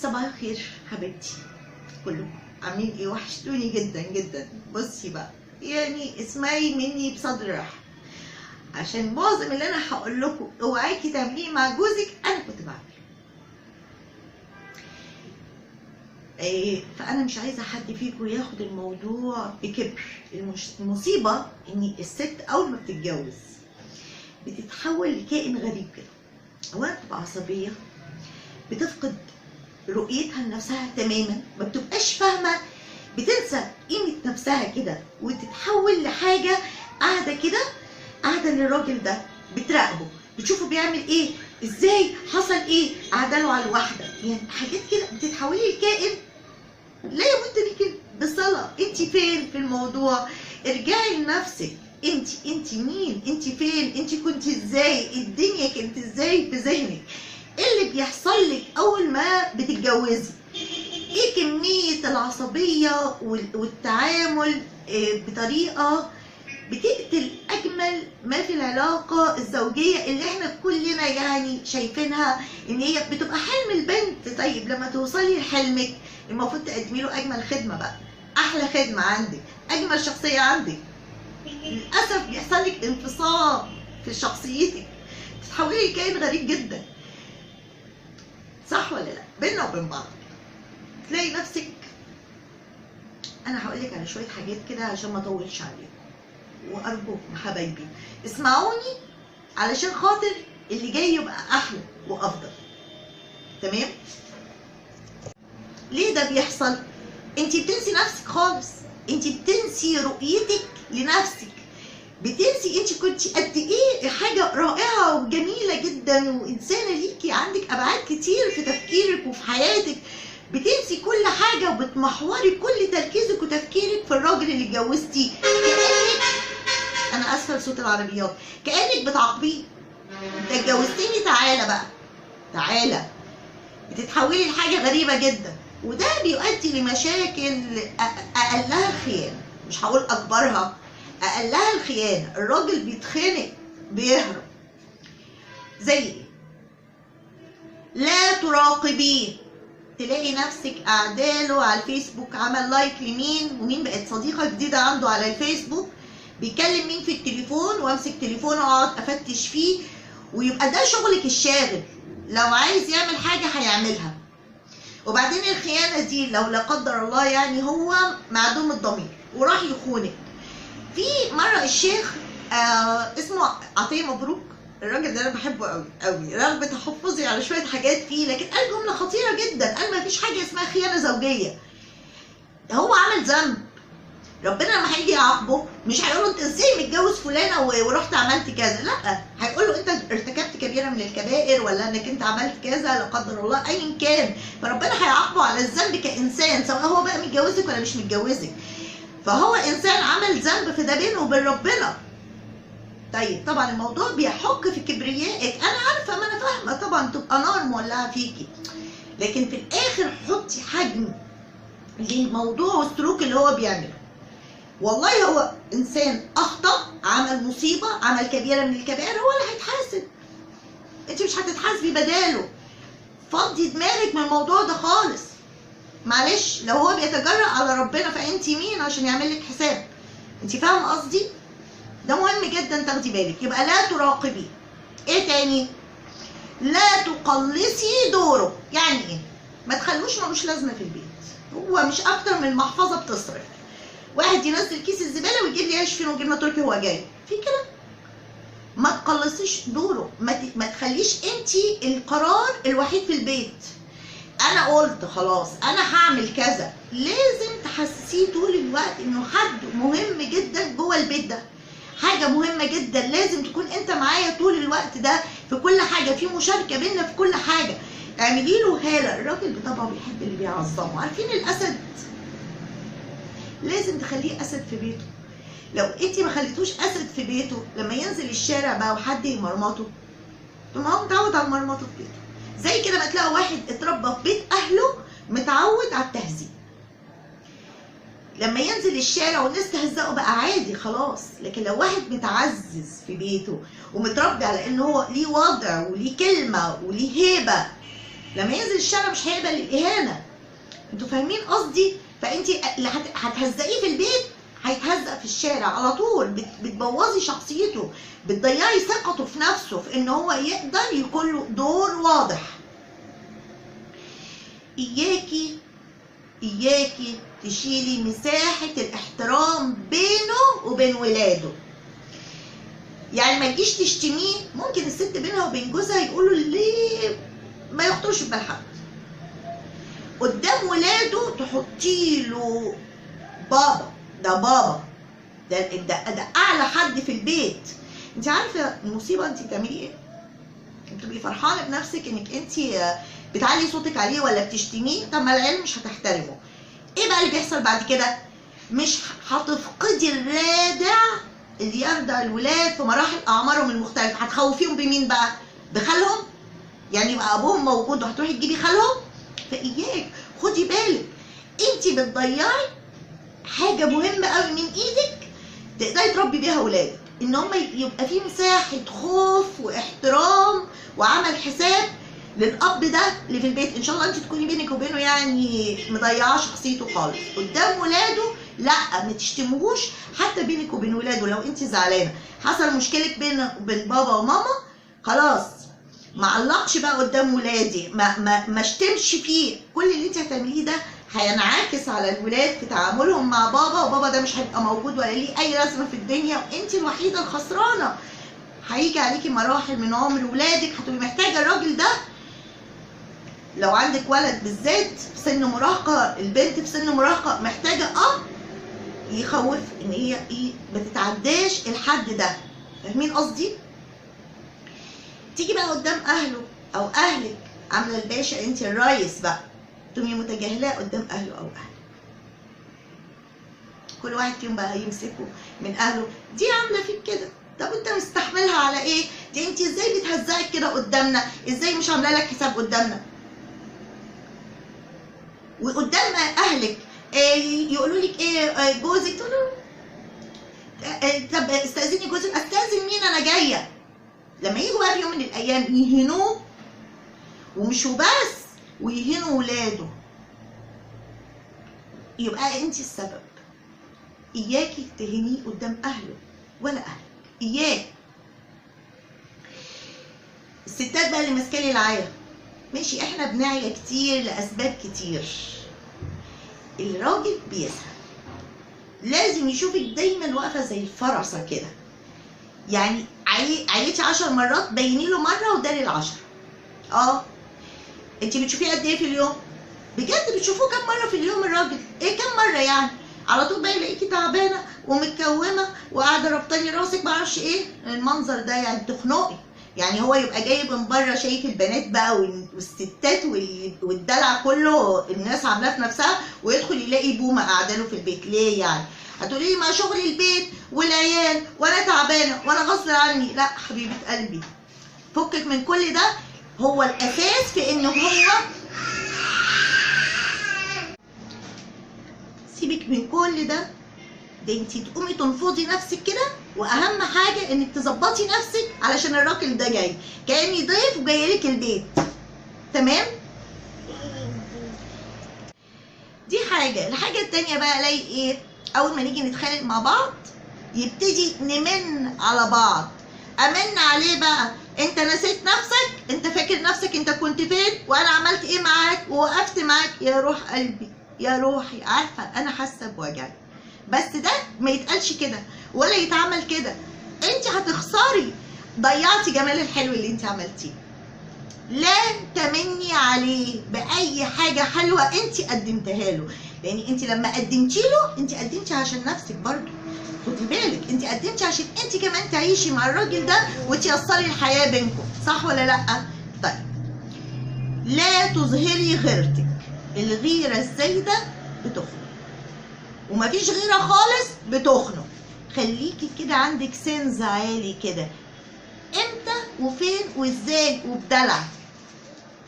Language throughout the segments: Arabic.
صباح الخير حبيبتي كلكم، عاملين ايه؟ وحشتوني جدا جدا. بصي بقى، يعني اسمعي مني بصدر رحب، عشان معظم اللي انا هقول لكم اوعاكي تعمليه مع جوزك انا كنت بعمله. فانا مش عايزه حد فيكم ياخد الموضوع بكبر. المصيبه ان الست اول ما بتتجوز بتتحول لكائن غريب كده. اولا بتبقى عصبيه، بتفقد رؤيتها لنفسها تماما، ما بتبقاش فاهمه، بتنسى قيمه نفسها كده، وتتحول لحاجه قاعده كده، قاعده للراجل ده بتراقبه، بتشوفه بيعمل ايه، ازاي، حصل ايه، قاعده له على الواحده، يعني حاجات كده بتتحولي لكائن لا يمت بيك بالصلاه. انت فين في الموضوع؟ ارجعي لنفسك. انت مين؟ انت فين؟ انت كنت ازاي؟ الدنيا كانت ازاي في ذهنك؟ ايه اللي بيحصل لك اول ما بتتجوزي؟ ايه كميه العصبيه والتعامل بطريقه بتقتل اجمل ما في العلاقه الزوجيه اللي احنا كلنا يعني شايفينها ان هي بتبقى حلم البنت. طيب لما توصلي لحلمك المفروض تقدمي له اجمل خدمه بقى، احلى خدمه عندك، اجمل شخصيه عندك. للاسف بيحصل لك انفصام في شخصيتك، تتحولي لكائن غريب جدا. صح ولا لا؟ بينا وبين بعض تلاقي نفسك. انا هقول لك على شويه حاجات كده عشان ما اطولش عليكم، وارجوكم حبايبي اسمعوني علشان خاطر اللي جاي يبقى احلى وافضل. تمام؟ ليه ده بيحصل؟ انت بتنسي نفسك خالص، انت بتنسي رؤيتك لنفسك، بتنسي انت كنت قد ايه حاجه رائعه وجميله جدا، وانسانه ليكي عندك ابعاد كتير في تفكيرك وفي حياتك. بتنسي كل حاجه وبتمحوري كل تركيزك وتفكيرك في الراجل اللي اتجوزتيه. كانك، انا اسفه لصوت العربيات، كانك بتعاقبيه. انت اتجوزتني، تعالى بقى، تعالى. بتتحولي لحاجه غريبه جدا، وده بيؤدي لمشاكل اقلها الخيانه، مش هقول اكبرها، اقلها الخيانه. الراجل بيتخنق، بيهرب. زي ايه؟ لا تراقبيه، تلاقي نفسك قاعداله على الفيسبوك، عمل لايك لمين ومين، بقت صديقه جديده عنده على الفيسبوك، بيكلم مين في التليفون، وامسك تليفونه واقعد افتش فيه، ويبقى ده شغلك الشاغل. لو عايز يعمل حاجه هيعملها. وبعدين الخيانه دي لو لا قدر الله يعني هو معدوم الضمير وراح يخونك. في مره الشيخ اسمه عطيه مبروك، الراجل ده انا بحبه قوي قوي رغم تحفظي على شويه حاجات فيه، لكن قال جمله خطيره جدا، قال ما فيش حاجه اسمها خيانه زوجيه. هو عمل ذنب، ربنا لما هيجي يعاقبه مش هيقول له انت ازاي متجوز فلانه ورحت عملت كذا، لا، هيقول له انت ارتكبت كبيره من الكبائر، ولا انك انت عملت كذا لا قدر الله ايا كان. فربنا هيعاقبه على الذنب كانسان، سواء هو بقى متجوزك ولا مش متجوزك. فهو انسان عمل ذنب، فده بينه وبين ربنا. طيب طبعا الموضوع بيحك في كبريائك، انا عارفه، ما انا فاهمه طبعا، تبقى نار مولعه فيكي، لكن في الاخر حطي حجم للموضوع والسلوك اللي هو بيعمله. والله هو انسان اخطا، عمل مصيبه، عمل كبيره من الكبائر، هو اللي هيتحاسب، انت مش هتتحاسبي بداله. فضي دماغك من الموضوع ده خالص. معلش، لو هو بيتجرأ على ربنا فانت مين عشان يعمل لك حساب؟ انت فاهمه قصدي؟ ده مهم جدا تاخدي بالك. يبقى لا تراقبي. ايه تاني؟ لا تقلصي دوره. يعني ايه؟ ما تخلوش ملوش لازمه في البيت، هو مش اكتر من محفظه بتصرف. واحد ينزل كيس الزباله ويجيب لي عيش فين وجبنه تركي وهو جاي في كده. ما تقلصيش دوره، ما تخليش انت القرار الوحيد في البيت. انا قلت خلاص انا هعمل كذا، لازم تحسسيه طول الوقت انه حد مهم جدا جوه البيت ده، حاجه مهمه جدا، لازم تكون انت معايا طول الوقت ده في كل حاجه، في مشاركه بينا في كل حاجه. اعملي له هاله. الراجل بطبعه بيحب اللي بيعظمه. عارفين الاسد؟ لازم تخليه اسد في بيته. لو انت ما خليتوش اسد في بيته، لما ينزل الشارع بقى وحد يمرمطه، طب ما هو متعود على المرمطه في بيته. زي كده ما تلاقوا واحد اتربى في بيت اهله متعود على التهزيق، لما ينزل الشارع والناس تهزقه بقى عادي خلاص. لكن لو واحد متعزز في بيته ومتربي على ان هو ليه وضع وليه كلمه وليه هيبه، لما ينزل الشارع مش هيقبل الاهانه. انتوا فاهمين قصدي؟ فانت اللي هتهزقيه في البيت هيتهزق في الشارع على طول. بتبوظي شخصيته، بتضيعي ثقته في نفسه، في ان هو يقدر يكون له دور واضح. اياكي تشيلي مساحه الاحترام بينه وبين ولاده. يعني ما تجيش تشتميه. ممكن الست بينها وبين جوزها يقولوا ليه ما يخطرش في بال حد. قدام ولاده تحطي له بابا، ده بابا، ده اعلى حد في البيت. انت عارفه المصيبه انت بتعملي ايه؟ انت بتبقي فرحانه بنفسك انك انت بتعلي صوتك عليه ولا بتشتميه. طب ما العيال مش هتحترمه. ايه بقى اللي بيحصل بعد كده؟ مش هتفقدي الرادع اللي يرضع الولاد في مراحل اعمارهم المختلفه. هتخوفيهم بمين بقى؟ بخالهم؟ يعني يبقى ابوهم موجود وهتروحي تجيبي خالهم؟ فاياك خدي بالك، انت بتضيعي حاجه مهمه قوي من ايدك تقدري تربي بيها ولادك، ان هم يبقى في مساحه خوف واحترام وعمل حساب للاب ده اللي في البيت. ان شاء الله انت تكوني بينك وبينه يعني مضيعه شخصيته خالص قدام ولاده. لا، ما تشتموهوش حتى بينك وبين ولاده. لو انت زعلانه حصل مشكله بين بابا وماما، خلاص ما علقش بقى قدام ولادي، ما اشتمش فيه. كل اللي انت هتعمليه ده هينعكس على الولاد في تعاملهم مع بابا، وبابا ده مش هيبقى موجود ولا ليه اي لازمه في الدنيا، وانت الوحيده الخسرانه. هيجي عليكي مراحل من عمر ولادك هتبقي محتاجه الراجل ده. لو عندك ولد بالذات في سن مراهقه، البنت في سن مراهقه محتاجه اب يخوف ان هي ما تتعداش الحد ده. فاهمين قصدي؟ تيجي بقى قدام اهله او اهلك عامله الباشا، انت الريس بقى، تقومي متجاهلاه قدام اهله او اهلك. كل واحد فيهم بقى يمسكه من اهله، دي عامله فيك كده، طب انت مستحملها على ايه؟ دي انت ازاي بتهزقك كده قدامنا؟ ازاي مش عامله لك حساب قدامنا؟ وقدام اهلك يقولوا لك ايه جوزك، تقول له طب استاذني جوزك. استاذن مين؟ انا جايه. لما يجوا بقى في يوم من الايام يهنوه، ومش وبس ويهنوا ولاده، يبقى انت السبب. اياكي تهنيه قدام اهله ولا اهلك، اياك. الستات بقى اللي ماسكه لي العايه، ماشي احنا بنعيا كتير لاسباب كتير. الراجل بيزهق، لازم يشوفك دايما واقفه زي الفرسه كده. يعني عيتي 10 مرات، بيني له مره وداري ال10. انت بتشوفيه قد ايه في اليوم؟ بجد بتشوفوه كام مره في اليوم الراجل؟ ايه كام مره يعني؟ على طول بقى يلاقيكي تعبانه ومتكومه وقاعده ربطاني راسك معرفش ايه المنظر ده، يعني تخنقي. يعني هو يبقى جاي من بره شايف البنات بقى والستات والدلع كله الناس عاملاه في نفسها، ويدخل يلاقي بومه قاعده له في البيت. ليه يعني؟ هتقولي لي ما شغل البيت والعيال وانا تعبانه وانا غصب عني. لا حبيبه قلبي، فكك من كل ده. هو الاساس في انه هو، سيبك من كل ده انت تقومي تنفضي نفسك كده. واهم حاجه انك تظبطي نفسك علشان الراجل ده جاي كاني ضيف وجاي لك البيت. تمام؟ دي حاجه. الحاجه التانيه بقى الاقي ايه؟ اول ما نيجي نتخانق مع بعض يبتدي نمن على بعض. امن عليه بقى، انت نسيت نفسك؟ انت فاكر نفسك انت كنت فين وانا عملت ايه معاك ووقفت معاك؟ يا روح قلبي يا روحي، عارفه انا حاسه بوجعي، بس ده ما يتقالش كده ولا يتعمل كده. انت هتخسري، ضيعتي جمال الحلو اللي انت عملتيه. لا تمني عليه باي حاجه حلوه انت قدمتها له، لان انت لما قدمتي له انت قدمتي عشان نفسك برضه. خدي بالك، انت قدمتي عشان انت كمان تعيشي مع الراجل ده وتيسري الحياه بينكم، صح ولا لا؟ طيب، لا تظهري غيرتك. الغيره الزايده بتخنق، ومفيش غيره خالص بتخنق. خليكي كده عندك سنس عالي كده، امتى وفين وازاي وبدلع.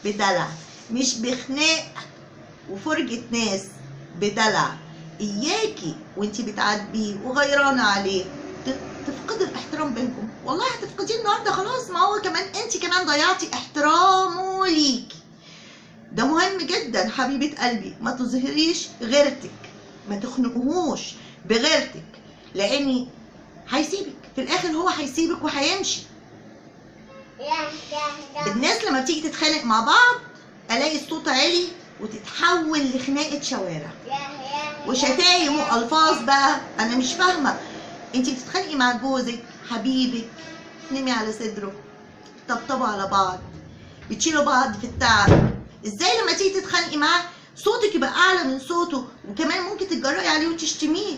بدلع، مش بخناق وفرجة ناس، بدلع. اياكي وانتي بتعاتبيه وغيرانه عليه تفقدي الاحترام بينكم. والله هتفقديه النهارده خلاص، ما هو كمان انتي كمان ضيعتي احترامه ليكي. ده مهم جدا حبيبة قلبي، ما تظهريش غيرتك، ما تخنقهوش بغيرتك، لأني هيسيبك في الآخر، هو هيسيبك وهيمشي. الناس لما بتيجي تتخانق مع بعض ألاقي الصوت عالي وتتحول لخناقة شوارع وشتايم وألفاظ. بقى أنا مش فاهمة، أنتي بتتخانقي مع جوزك حبيبك، نمي على صدره، طبطبوا على بعض، بتشيلوا بعض في التعب. ازاي لما تيجي تتخانقي معاه صوتك يبقى اعلى من صوته، وكمان ممكن تتجرأي عليه وتشتميه؟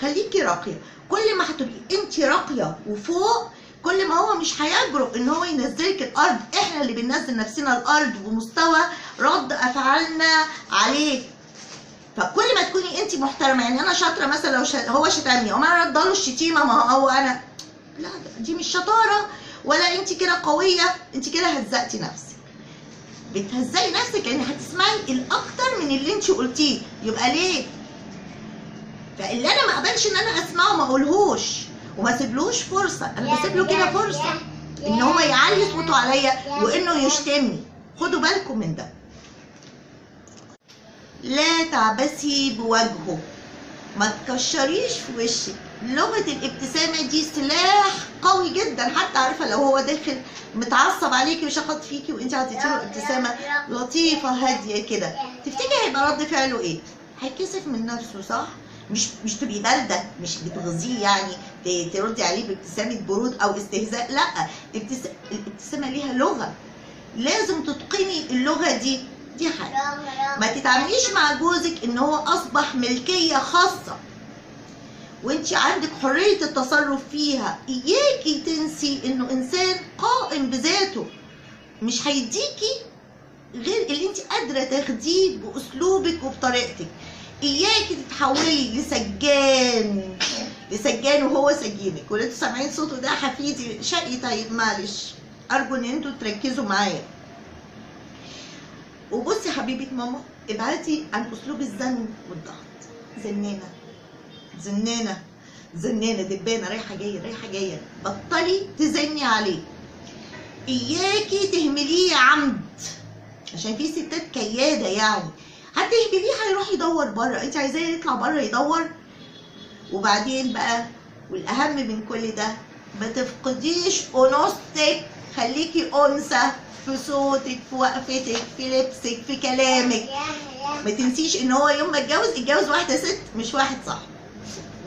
خليكي راقيه، كل ما هتبقي انت راقيه وفوق كل ما هو مش هيجرؤ ان هو ينزلك الارض. احنا اللي بننزل نفسنا الارض بمستوى رد افعالنا عليه. فكل ما تكوني انت محترمه، يعني انا شاطره مثلا لو هو شتمني وما انا رداله الشتيمه، ما هو انا لا، دي مش شطاره ولا انت كده قويه، انت كده هزقتي نفسك. بتهزقي نفسك يعني هتسمعي الاكتر من اللي انت قلتيه، يبقى ليه؟ فاللي انا ما اقبلش ان انا اسمعه ما اقولهوش وما اسيبلوش فرصه، انا بسيب له كده فرصه ان هو يعلي صوته عليا وانه يشتمني. خدوا بالكم من ده. لا تعبسي بوجهه، ما تكشريش في وشك. لغه الابتسامه دي سلاح قوي جدا، حتى عارفه لو هو داخل متعصب عليكي وشخط فيكي وانت عطيتيله ابتسامه لطيفه هاديه كده، تفتكري هيبقى رد فعله ايه؟ هيكسف من نفسه، صح؟ مش تبقي بارده، مش بتغزيه يعني تردي عليه بابتسامه برود او استهزاء، لا، الابتسامه ليها لغه، لازم تتقني اللغه دي. دي حاجه. ما تتعامليش مع جوزك ان هو اصبح ملكيه خاصه وانت عندك حريه التصرف فيها. اياكي تنسي انه انسان قائم بذاته، مش هيديكي غير اللي انت قادره تاخديه باسلوبك وبطريقتك. اياكي تتحولي لسجان وهو سجينك. واللي انتوا سامعين صوته ده حفيدي شقي، طيب معلش، ارجو ان انتوا تركزوا معايا. وبصي حبيبه ماما، ابعدي عن اسلوب الزن والضغط. زنانه دبانه رايحه جايه، بطلي تزني عليه. اياكي تهمليه عمد، عشان في ستات كياده يعني هتهمليه هيروح يدور بره، انت عايزاه يطلع بره يدور. وبعدين بقى والاهم من كل ده، ما تفقديش انوثتك، خليكي انثى في صوتك، في وقفتك، في لبسك، في كلامك. ما تنسيش ان هو يوم ما اتجوز واحده ست مش واحد صاحب.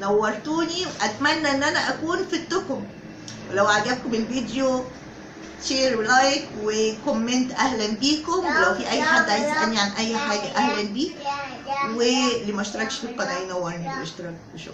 نورتوني واتمنى ان انا اكون فدتكم. ولو عجبكم الفيديو شير ولايك وكومنت اهلا بيكم، ولو في اي حد عايز يسالني عن اي حاجه اهلا بيه، واللي ما اشتركش في القناه ينورني بالاشتراك. وشكرا.